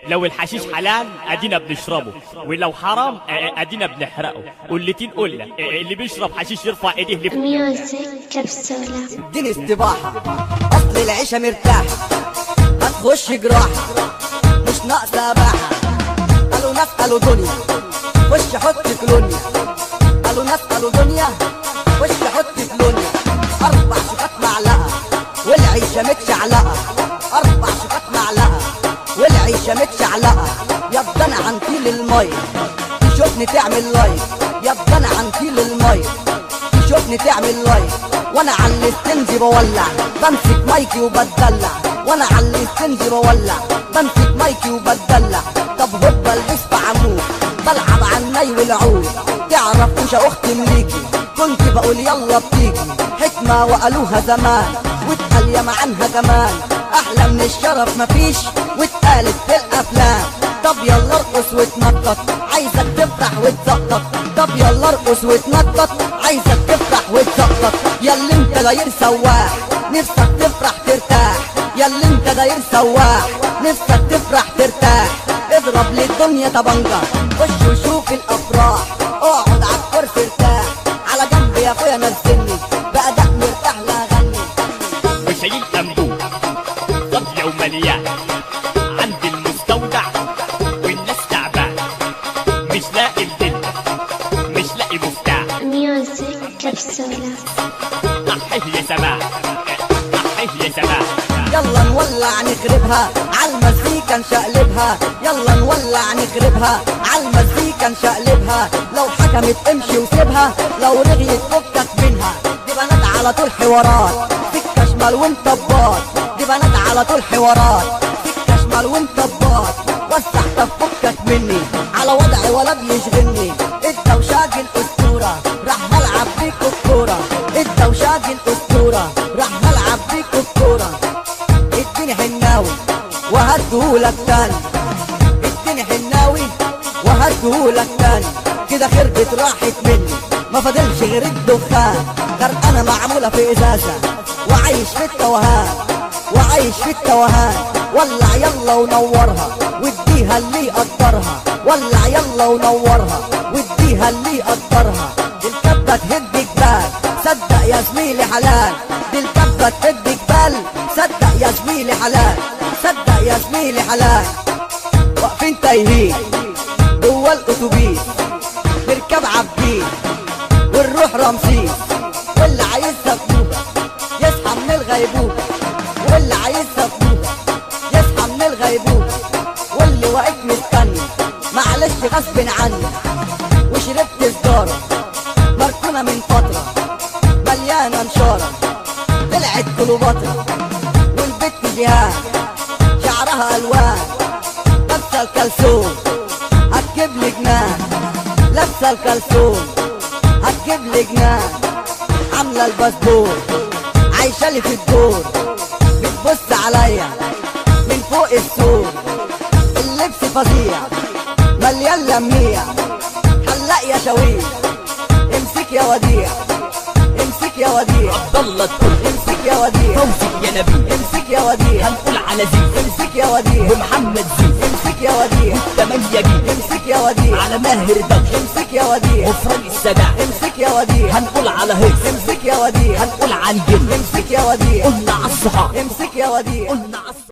لو الحشيش حلال ادينا بنشربه، ولو حرام ادينا بنحرقه. واللي قلنا اللي بيشرب حشيش يرفع ايديه لفوق. ميوزك كبسولة. اديني استباحة، اصل العيشة مرتاحة، هتخش جراحة مش ناقصة باحة. قالوا ناس قالوا دنيا خش حط كلونيا، قالوا ناس قالوا دنيا خش حط كلونيا. 4 شوكات معلقة والعيشة متشعلقة، 4 شوكات معلقة والعيشة متشعلقة. يبقى انا عنتيل المي تشوفني تعمل لايك، يبقى انا عنتيل المي تشوفني تعمل لايك. وانا على الاستنزي بولع بمسك مايكي وبتدلع، وانا على الاستنزي بولع بمسك مايكي وبتدلع. طب هوبا البس في عمود بلعب عني والعود، تعرف مش اختي مليكي كنت بقول يلا بتيجي. حكمة وقالوها زمان واتقال ياما عنها كمان، احلى من الشرف مفيش واتقالت في الافلام. طب يلا ارقص واتنطط عايزك تفرح وتزقطط، طب يلا ارقص واتنطط عايزك تفرح وتزقطط. ياللي انت داير سواح نفسك تفرح ترتاح، ياللي انت داير سواح نفسك تفرح ترتاح. اضرب للدنيا طبنجة خش وشوف الافراح، اقعد على الكرسي ارتاح على جنب يا اخويا نزلني بأداء مرتاح لا غني. وشايل انبوب فاضية ومليان عند المستودع والناس تعبان، مش لاقي الدنيا مش لاقي مفتاح. ميوزك كبسولة. احيه يا سماح احيه يا سماح. يلا نولع نخربها عالمزيكا نشقلبها، يلا نولع نخربها عالمزيكا نشقلبها. لو حكمت امشي وسيبها، لو رغيت فكك منها. دي بنات على طول حوارات سكة شمال وانت بباط، دي بنات على طول حوارات سكة شمال وانت بباط. وسع طب فكك مني على وضعي ولا بيشغلني. انت وشاجل اسطورة راح هلعب بيك الكورة، انت وشاجل اسطورة راح هلعب بيك الكورة. اديني حناوي وهديهولك تاني، اديني حناوي وهديهولك تاني. كده خربت راحت مني ما فاضلش غير الدخان، غرقانة معمولة في ازازة وعايش في التوهان، وعايش في التوهان. ولع يلا ونورها واديها اللي يقدرها، ولع يلا ونورها واديها اللي يقدرها. دي الكبة تهد جبال صدق يا زميلي حلال، دي الكبة تهد جبال صدق يا زميلي حلال، صدق يا زميلي حلال. واقفين تايهين جوا الاتوبيس نركب عبدين ونروح رمسيس، واللي عايزها فلوبة يصحى من الغيبوبة، واللي عايزها فلوبة يصحى من الغيبوبة. واللي واقف مستني معلش غصب عني، وشربت سجارة مركونة من فترة مليانة نشارة طلعت كليوباترا. والبت جهاد شعرها الوان لابسه الكلسون هتجيب لي جنان، لابسه الكلسون هتجيب لي جنان. عامله الباسبور عايشه لي في الدور، بتبص عليا من فوق السور. اللبس فظيع مليان لميع، حلق يا شويش امسك يا وديع، امسك يا وديع. عبد الله الكل امسك يا وديع، توفيق يا نبي امسك يا وديع. هنقول على زيز امسك يا وديع ومحمد زيز، امسك يا وديع 8 جيل امسك يا وديع على ماهر دوش، امسك يا وديع وفرج السبع امسك يا وديع. هنقول على هيس، امسك يا وديع هنقول عن جن، امسك يا وديع قلنا على الصحاب امسك يا وديع. قلنا على